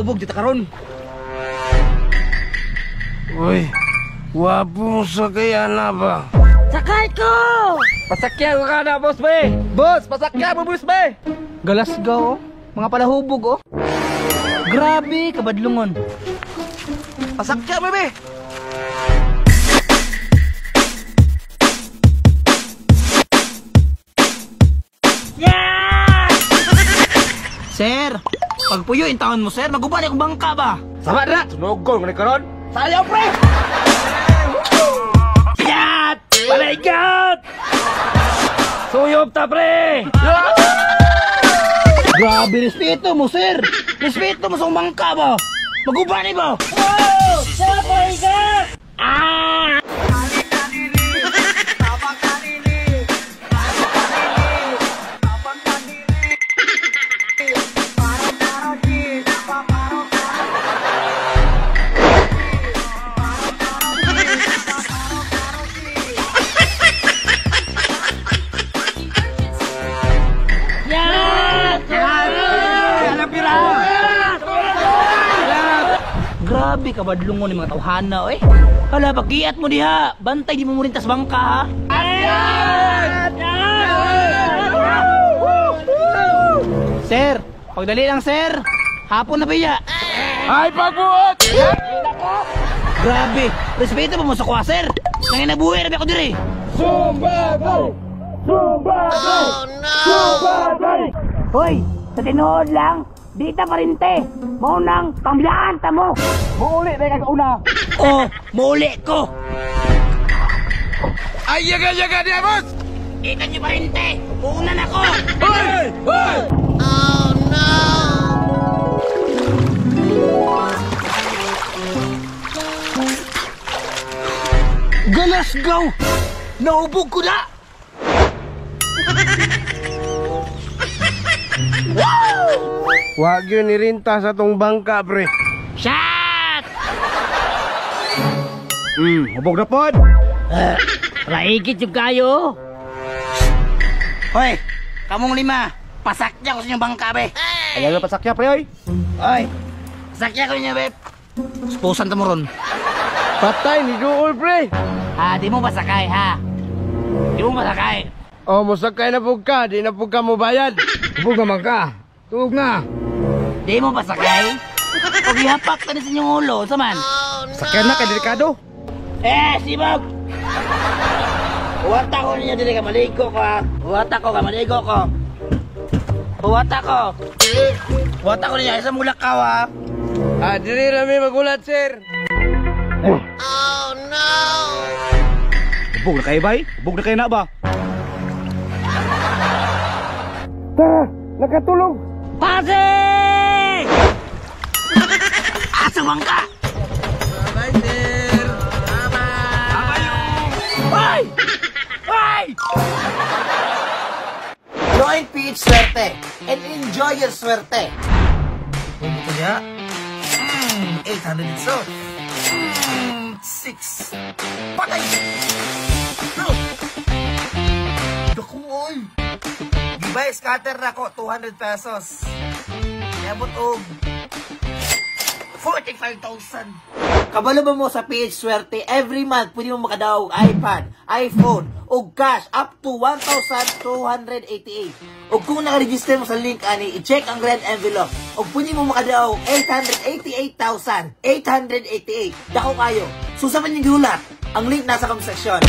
ubog dito karon. Uy, wapo sakyan na ba? Sakay ko! Pasakyan ko ka na, boss be. Boss, pasakyan mo, boss be. Galasgaw, mga palahubog oh. Grabe, kabadlungon. Pasakyan mo, be. Sir, pagpuyo in taon mo sir, maguban akong bangka ba? Sama na, sunugol ko ni karon. Sayaw, pre. Yat! Paligat! Suyop ta, pre! Grabe, respeto mo sir. Respeto mo sa bangka ba? Maguban ba? Oh! Sabay ka! Ah! Grabe, kabadlungon ng mga tawhana eh. Hala, pag-iat mo diha. Bantay di mo mo rin tas bangka ha. Ayan! Sir, pagdali lang sir. Hapon na ba iya? Ay, pagbuot! Grabe, respeto mo sa kuha sir. Nanginabuhi na ba ako diri? Sumbagay! Sumbagay! Oh no! Sumbagay! Hoy, sa tinuod lang, di ta parinte. Maunang pambiyaan ta mo. Muuli na kag una. Oh, muli ko. Ay, yaga-yaga niya, boss! Ikan niyo parinte. Una na ko. Hoy! Hoy! Galasgaw! Naubog ko na! Wag yun nirinta sa tong bangka, pre. Shot! Ubog na pod. Raigit yung kayo. Hoy, kamong lima. Pasakya ko sa inyong bangka, be. Ayaw na pasakyan, pre, oy. Hoy, pasakya ko niya, be. Spusan ta mo ron. Patay ni Joel, pre. Ha, di mo masakay, ha? Di mo masakay. Oh, musakay na pug ka. Di na pug ka mo bayad. Ubog naman ka. Tuog na. Di mo masakay. Pag ihapak ka na sa inyong ulo, saman. Sakyan na kay delikado. Sibog! Huwata ko ninyo dili ka maligo ko, ha? Huwata ko ka maligo ko. Huwata ko. Huwata ko ninyo, isang mulakaw, ha? Ah, dili rami magulat, sir. Ubog na kayo, bay. Ubog na kayo na ba? Tara, nakatulog. Pasig! Asa bangka? Bye, sir. Hoy! Hoy! Join PH Swerte and enjoy your swerte. Ito niya. 800 ito. 6. Patay! No! Daku, oy! Gibay, scatter na ko. 200 pesos. Yabot og 45,000. Kabalo ba mo sa PH Swerte? Every month, pwede mo makadaog iPad, iPhone, o cash up to 1,288. O kung nakaregister mo sa link ani, i-check ang red envelope. O pwede mo makadaog 888,888. Dako kayo. Susaman yung gulat. Ang link nasa comment section.